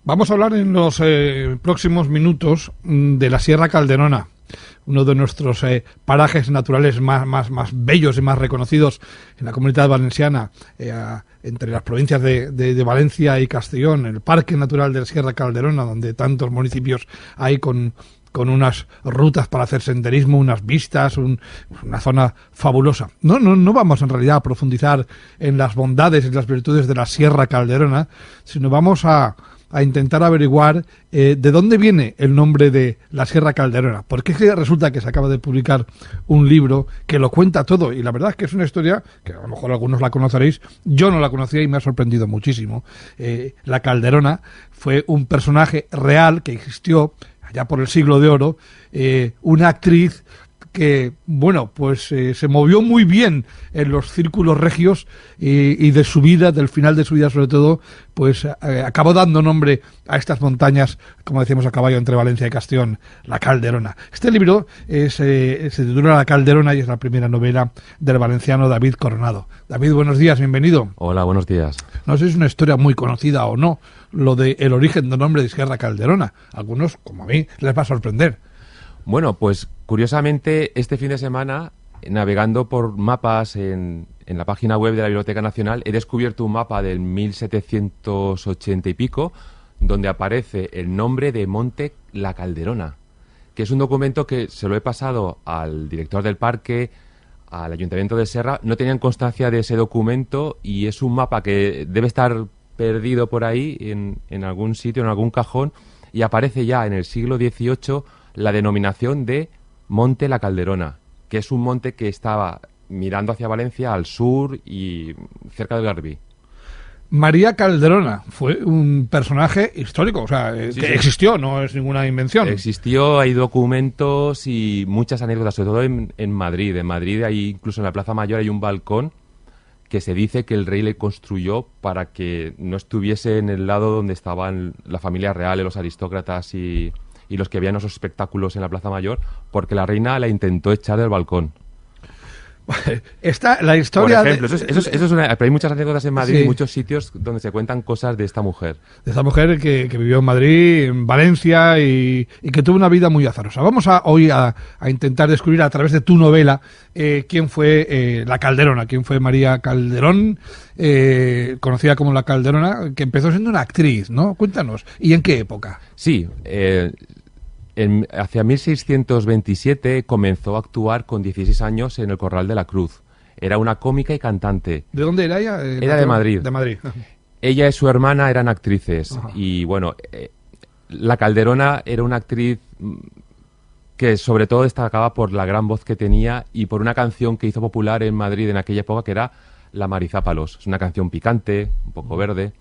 Vamos a hablar en los próximos minutos de la Sierra Calderona, uno de nuestros parajes naturales más bellos y más reconocidos en la Comunidad Valenciana, entre las provincias de Valencia y Castellón, el Parque Natural de la Sierra Calderona, donde tantos municipios hay con unas rutas para hacer senderismo, unas vistas, una zona fabulosa. No vamos en realidad a profundizar en las bondades y las virtudes de la Sierra Calderona, sino vamos a intentar averiguar de dónde viene el nombre de la Sierra Calderona. Porque es que resulta que se acaba de publicar un libro que lo cuenta todo, y la verdad es que es una historia que a lo mejor algunos la conoceréis, yo no la conocía y me ha sorprendido muchísimo. La Calderona fue un personaje real que existió allá por el Siglo de Oro, una actriz que, bueno, pues se movió muy bien en los círculos regios y de su vida, del final de su vida sobre todo, pues acabó dando nombre a estas montañas, como decíamos, a caballo entre Valencia y Castellón, la Calderona. Este libro se titula La Calderona y es la primera novela del valenciano David Coronado. David, buenos días, bienvenido. Hola, buenos días. No sé si es una historia muy conocida o no, lo de el origen del nombre de Sierra Calderona. A algunos, como a mí, les va a sorprender. Bueno, pues curiosamente este fin de semana, navegando por mapas en la página web de la Biblioteca Nacional, he descubierto un mapa del 1780 y pico, donde aparece el nombre de Monte La Calderona, que es un documento que se lo he pasado al director del parque, al Ayuntamiento de Serra. No tenían constancia de ese documento y es un mapa que debe estar perdido por ahí en algún sitio, en algún cajón, y aparece ya en el siglo XVIII la denominación de Monte La Calderona, que es un monte que estaba mirando hacia Valencia, al sur y cerca del Garbí. María Calderona fue un personaje histórico, o sea, Sí, que sí. existió, no es ninguna invención. Existió, hay documentos y muchas anécdotas, sobre todo en Madrid. En Madrid, hay, incluso en la Plaza Mayor, hay un balcón que se dice que el rey le construyó para que no estuviese en el lado donde estaban la familia real, los aristócratas y los que veían esos espectáculos en la Plaza Mayor, porque la reina la intentó echar del balcón. Está la historia Por ejemplo, eso es una, pero hay muchas anécdotas en Madrid Sí. y muchos sitios donde se cuentan cosas de esta mujer. de esta mujer que vivió en Madrid, en Valencia y que tuvo una vida muy azarosa. Vamos hoy a intentar descubrir a través de tu novela quién fue la Calderona, quién fue María Calderón, conocida como la Calderona, que empezó siendo una actriz, ¿no? Cuéntanos, ¿y en qué época? Sí, hacia 1627 comenzó a actuar con 16 años en el Corral de la Cruz. Era una cómica y cantante. ¿De dónde era ella? Era de Madrid. De Madrid. Ella y su hermana eran actrices. Ajá. Y bueno, la Calderona era una actriz que sobre todo destacaba por la gran voz que tenía y por una canción que hizo popular en Madrid en aquella época, que era La Marizápalos. Es una canción picante, un poco verde.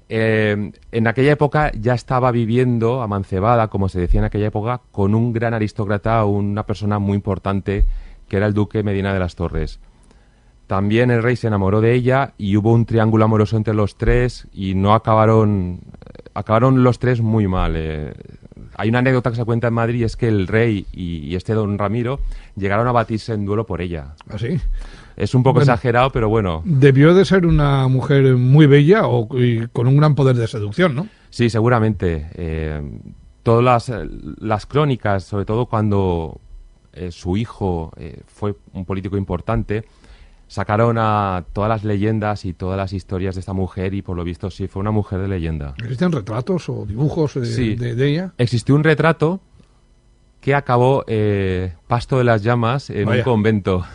En aquella época ya estaba viviendo amancebada, como se decía en aquella época, con un gran aristócrata, una persona muy importante, que era el duque Medina de las Torres. También el rey se enamoró de ella y hubo un triángulo amoroso entre los tres y no acabaron los tres muy mal. Hay una anécdota que se cuenta en Madrid, y es que el rey y este don Ramiro llegaron a batirse en duelo por ella. ¿Ah, sí? Es un poco Bueno, exagerado, pero bueno. Debió de ser una mujer muy bella y con un gran poder de seducción, ¿no? Sí, seguramente. Todas las crónicas, sobre todo cuando su hijo fue un político importante, sacaron a todas las leyendas y todas las historias de esta mujer y por lo visto sí, fue una mujer de leyenda. ¿Existen retratos o dibujos Sí. de ella? Existió un retrato que acabó pasto de las llamas en Vaya. un convento.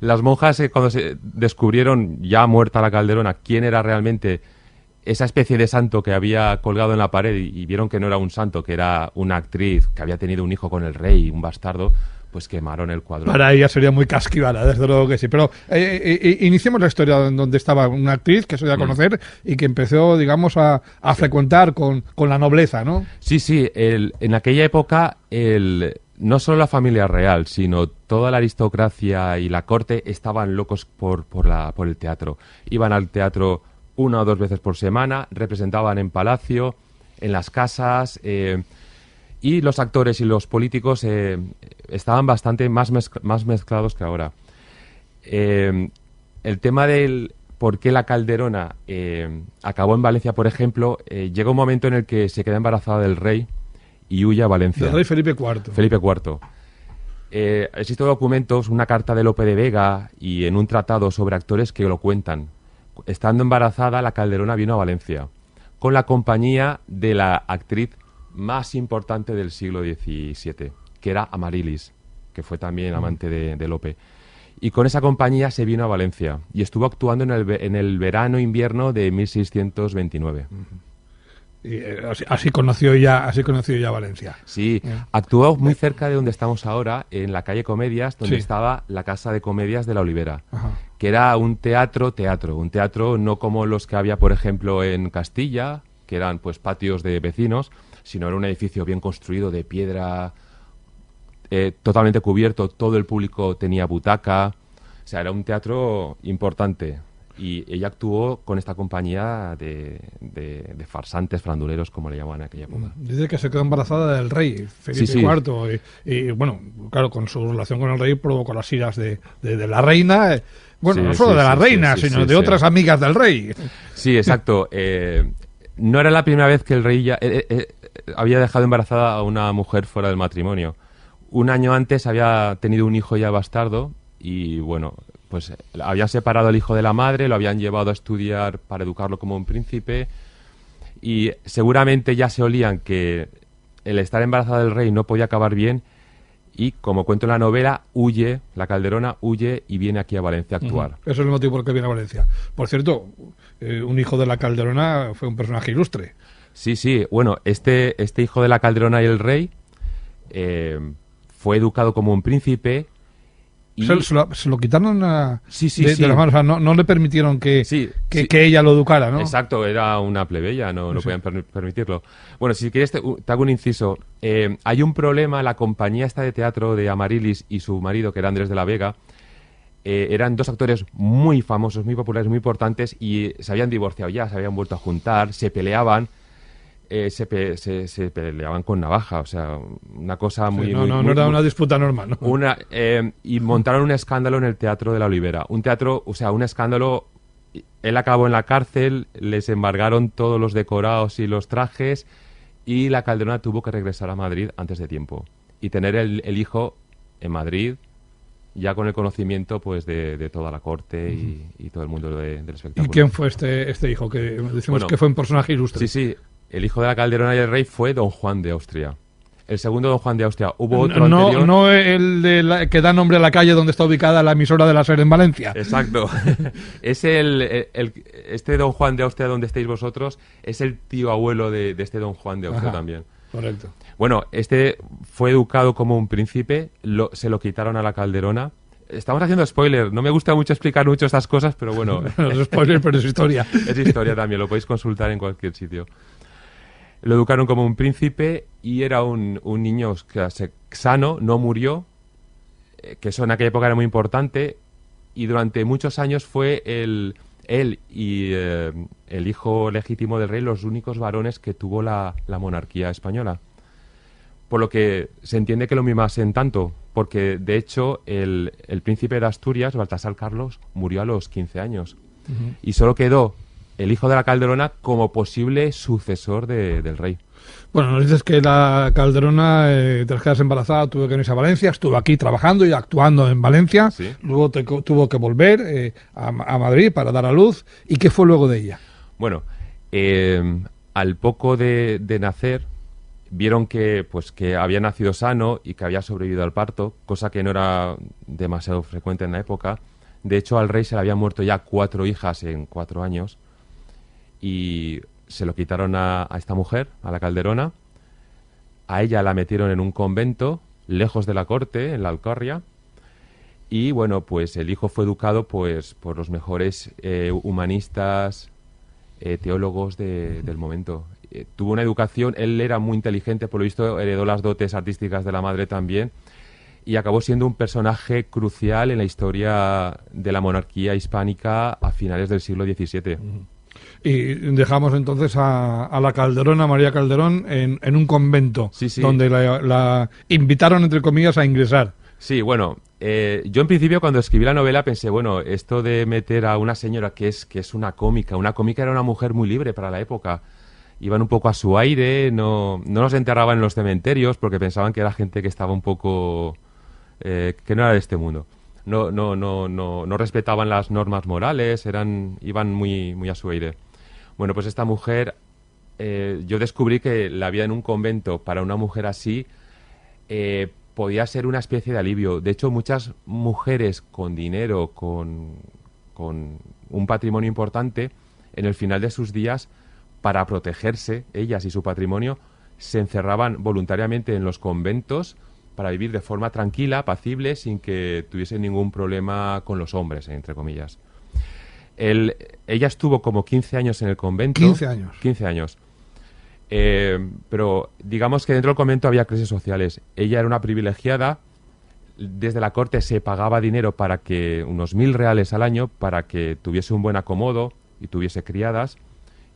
Las monjas, cuando se descubrieron, ya muerta la Calderona, quién era realmente esa especie de santo que había colgado en la pared y vieron que no era un santo, que era una actriz que había tenido un hijo con el rey, un bastardo, pues quemaron el cuadro. Para ella sería muy casquivana, desde luego que sí. Pero iniciemos la historia donde estaba una actriz que se dio a conocer y que empezó, digamos, a frecuentar con la nobleza, ¿no? Sí, sí. En aquella época, no solo la familia real, sino toda la aristocracia y la corte estaban locos por el teatro. Iban al teatro 1 o 2 veces por semana, representaban en palacio, en las casas, y los actores y los políticos estaban bastante más mezclados que ahora. El tema del por qué la Calderona acabó en Valencia, por ejemplo, llega un momento en el que se queda embarazada del rey y huye a Valencia. Del rey Felipe IV. Felipe IV. Existen documentos, una carta de Lope de Vega y en un tratado sobre actores que lo cuentan. Estando embarazada, la Calderona vino a Valencia con la compañía de la actriz más importante del siglo XVII, que era Amaryllis, que fue también amante de Lope. Y con esa compañía se vino a Valencia y estuvo actuando en el verano-invierno de 1629. Y así conoció ya Valencia. Sí, actuó muy cerca de donde estamos ahora, en la calle Comedias, donde estaba la Casa de Comedias de la Olivera, que era un teatro, un teatro no como los que había, por ejemplo, en Castilla, que eran pues patios de vecinos, sino era un edificio bien construido de piedra, totalmente cubierto, todo el público tenía butaca, o sea, era un teatro importante. Y ella actuó con esta compañía de farsantes, franduleros, como le llamaban en aquella época. Dice que se quedó embarazada del rey, Felipe IV, y bueno, claro, con su relación con el rey provocó las iras de la reina, bueno, no solo de la reina, sino de otras amigas del rey. Sí, exacto. No era la primera vez que el rey ya había dejado embarazada a una mujer fuera del matrimonio. Un año antes había tenido un hijo ya bastardo y, bueno, pues habían separado al hijo de la madre, lo habían llevado a estudiar para educarlo como un príncipe y seguramente ya se olían que el estar embarazada del rey no podía acabar bien y, como cuento en la novela, la Calderona huye y viene aquí a Valencia a actuar. Eso es el motivo por el que viene a Valencia. Por cierto, un hijo de la Calderona fue un personaje ilustre. Sí, bueno, este hijo de la Calderona y el rey fue educado como un príncipe. Y se lo quitaron de las manos, o sea, no le permitieron que ella lo educara, ¿no? Exacto, era una plebeya, no podían permitirlo. Bueno, si quieres te hago un inciso. Hay un problema, la compañía esta de teatro de Amaryllis y su marido, que era Andrés de la Vega, eran dos actores muy famosos, muy populares, muy importantes, y se habían divorciado ya, se habían vuelto a juntar, se peleaban. Se peleaban con navaja, o sea, una cosa muy... No era una disputa normal, ¿no? Y montaron un escándalo en el Teatro de la Olivera. Un escándalo... Él acabó en la cárcel, les embargaron todos los decorados y los trajes, y la Calderona tuvo que regresar a Madrid antes de tiempo. Y tener el hijo en Madrid, ya con el conocimiento pues de toda la corte y todo el mundo del espectáculo. ¿Y quién fue este hijo? Que decimos que fue un personaje ilustre. Sí. El hijo de la Calderona y el rey fue Don Juan de Austria. El segundo Don Juan de Austria. Hubo otro anterior. No el que da nombre a la calle donde está ubicada la emisora de la SER en Valencia. Exacto. Es este Don Juan de Austria donde estáis vosotros, es el tío abuelo de este Don Juan de Austria también. Correcto. Bueno, este fue educado como un príncipe, se lo quitaron a la Calderona. Estamos haciendo spoiler, no me gusta mucho explicar mucho estas cosas, pero bueno. No es spoiler, pero es historia. Es historia también, lo podéis consultar en cualquier sitio. Lo educaron como un príncipe y era un niño sano, no murió, que eso en aquella época era muy importante, y durante muchos años fue él y el hijo legítimo del rey los únicos varones que tuvo la monarquía española. Por lo que se entiende que lo mimasen tanto, porque de hecho el príncipe de Asturias, Baltasar Carlos, murió a los 15 años. Y solo quedó el hijo de la Calderona como posible sucesor del rey. Bueno, nos dices que la Calderona, tras quedarse embarazada, tuvo que irse a Valencia, estuvo aquí trabajando y actuando en Valencia, ¿sí? Luego tuvo que volver a Madrid para dar a luz. ¿Y qué fue luego de ella? Bueno, al poco de nacer, vieron que había nacido sano y que había sobrevivido al parto, cosa que no era demasiado frecuente en la época. De hecho, al rey se le habían muerto ya 4 hijas en 4 años. Y se lo quitaron a esta mujer, a la Calderona. A ella la metieron en un convento, lejos de la corte, en la Alcarria. Y bueno, pues el hijo fue educado pues por los mejores humanistas, teólogos del momento. Tuvo una educación, él era muy inteligente, por lo visto heredó las dotes artísticas de la madre también. Y acabó siendo un personaje crucial en la historia de la monarquía hispánica a finales del siglo XVII. Y dejamos entonces a la Calderona, María Calderón, en un convento, sí. donde la invitaron, entre comillas, a ingresar. Sí, bueno, Yo en principio cuando escribí la novela pensé, bueno, esto de meter a una señora que es una cómica era una mujer muy libre para la época. Iban un poco a su aire, no los enterraban en los cementerios porque pensaban que era gente que estaba un poco... que no era de este mundo. No respetaban las normas morales, iban muy a su aire. Bueno, pues esta mujer, yo descubrí que la vida en un convento para una mujer así podía ser una especie de alivio. De hecho, muchas mujeres con dinero, con un patrimonio importante, en el final de sus días, para protegerse, ellas y su patrimonio, se encerraban voluntariamente en los conventos para vivir de forma tranquila, apacible, sin que tuviesen ningún problema con los hombres, entre comillas. Ella estuvo como 15 años en el convento. 15 años. 15 años. Pero digamos que dentro del convento había clases sociales. Ella era una privilegiada. Desde la corte se pagaba dinero para que, unos 1.000 reales al año, para que tuviese un buen acomodo y tuviese criadas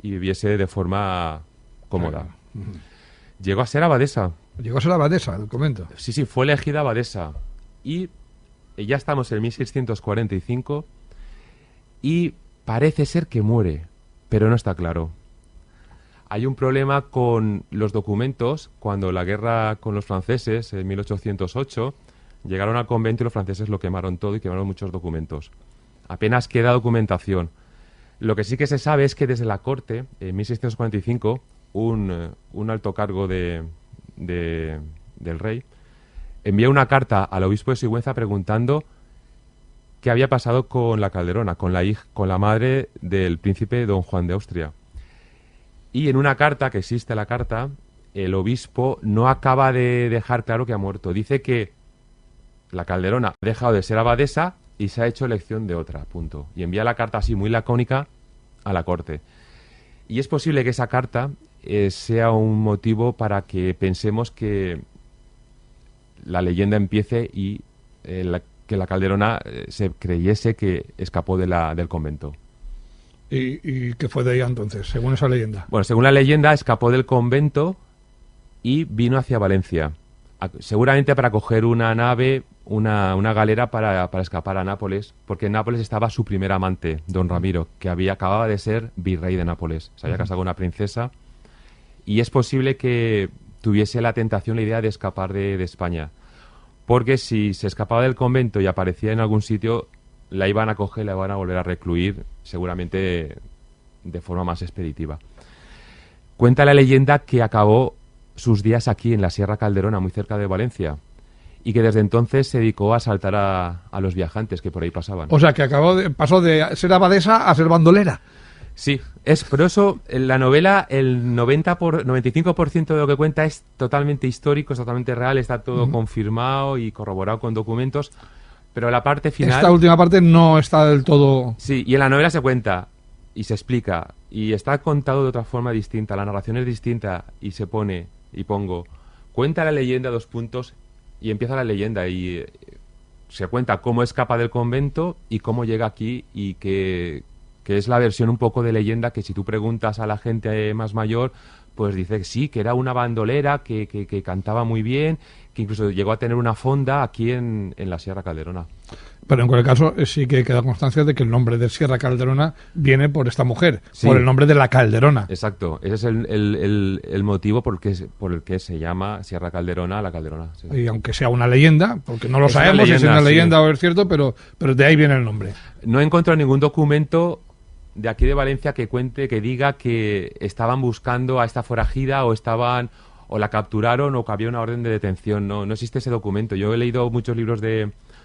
y viviese de forma cómoda. Claro. Llegó a ser abadesa. Llegó a ser abadesa del convento. Sí, fue elegida abadesa. Y ya estamos en 1645 y parece ser que muere, pero no está claro. Hay un problema con los documentos. Cuando la guerra con los franceses, en 1808, llegaron al convento y los franceses lo quemaron todo y quemaron muchos documentos. Apenas queda documentación. Lo que sí que se sabe es que desde la corte, en 1645, un alto cargo del rey envía una carta al obispo de Sigüenza preguntando qué había pasado con la Calderona, con la madre del príncipe don Juan de Austria. Y en una carta, que existe la carta, el obispo no acaba de dejar claro que ha muerto. Dice que la Calderona ha dejado de ser abadesa y se ha hecho elección de otra, punto. Y envía la carta así muy lacónica a la corte. Y es posible que esa carta sea un motivo para que pensemos que la leyenda empiece y que la Calderona se creyese que escapó del convento. ¿Y qué fue de ella entonces, según esa leyenda? Bueno, según la leyenda, escapó del convento y vino hacia Valencia. Seguramente para coger una nave, una galera para escapar a Nápoles, porque en Nápoles estaba su primer amante, don Ramiro, que acababa de ser virrey de Nápoles. Se había casado con una princesa y es posible que tuviese la tentación, la idea de escapar de España. Porque si se escapaba del convento y aparecía en algún sitio, la iban a coger, la iban a volver a recluir, seguramente de forma más expeditiva. Cuenta la leyenda que acabó sus días aquí en la Sierra Calderona, muy cerca de Valencia, y que desde entonces se dedicó a asaltar a los viajantes que por ahí pasaban. O sea, que pasó de ser abadesa a ser bandolera. Sí, pero eso, en la novela, el 95% de lo que cuenta es totalmente histórico, es totalmente real, está todo confirmado y corroborado con documentos, pero la parte final... Esta última parte no está del todo... Sí, y en la novela se cuenta y se explica, y está contado de otra forma distinta, la narración es distinta, y se pone, y pongo, cuenta la leyenda, y empieza la leyenda, y se cuenta cómo escapa del convento y cómo llega aquí, y que es la versión un poco de leyenda que si tú preguntas a la gente más mayor, pues dice que sí, que era una bandolera, que cantaba muy bien, que incluso llegó a tener una fonda aquí en la Sierra Calderona. Pero en cualquier caso sí que queda constancia de que el nombre de Sierra Calderona viene por esta mujer, sí, por el nombre de la Calderona. Exacto, ese es el motivo por el que se llama Sierra Calderona, la Calderona. Sí. Y aunque sea una leyenda, porque no lo es sabemos leyenda, si es una leyenda sí, o es cierto, pero de ahí viene el nombre. No he encontrado ningún documento de aquí de Valencia que cuente, que diga que estaban buscando a esta forajida o la capturaron o que había una orden de detención. No existe ese documento. Yo he leído muchos libros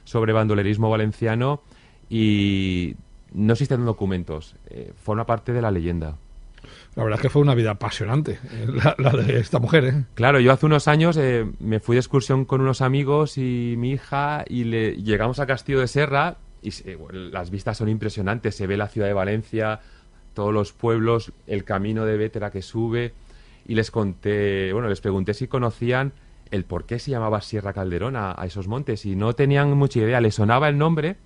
sobre bandolerismo valenciano y no existen documentos. Forma parte de la leyenda. La verdad es que fue una vida apasionante, la de esta mujer, ¿eh? Claro, yo hace unos años me fui de excursión con unos amigos y mi hija y llegamos a Castillo de Serra y las vistas son impresionantes. Se ve la ciudad de Valencia, todos los pueblos, el camino de Bétera que sube, y les pregunté si conocían el por qué se llamaba Sierra Calderona a esos montes, y no tenían mucha idea. Les sonaba el nombre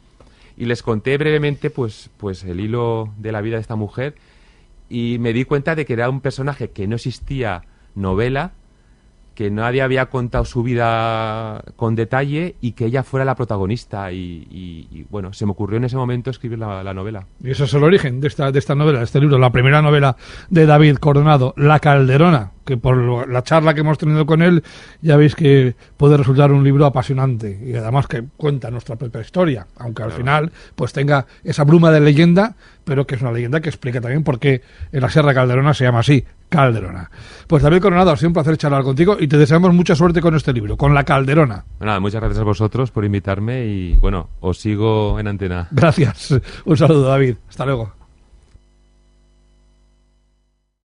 y les conté brevemente pues el hilo de la vida de esta mujer, y me di cuenta de que era un personaje que no existía novela, que nadie había contado su vida con detalle y que ella fuera la protagonista. Y bueno, se me ocurrió en ese momento escribir la novela. Y ese es el origen de esta novela, de este libro, la primera novela de David Coronado, La Calderona, que por la charla que hemos tenido con él ya veis que puede resultar un libro apasionante y además que cuenta nuestra propia historia, aunque al final pues tenga esa bruma de leyenda, pero que es una leyenda que explica también por qué en la Sierra Calderona se llama así, Calderona. Pues David Coronado, ha sido un placer charlar contigo y te deseamos mucha suerte con este libro, con La Calderona. Nada, muchas gracias a vosotros por invitarme y bueno, os sigo en antena. Gracias. Un saludo, David. Hasta luego.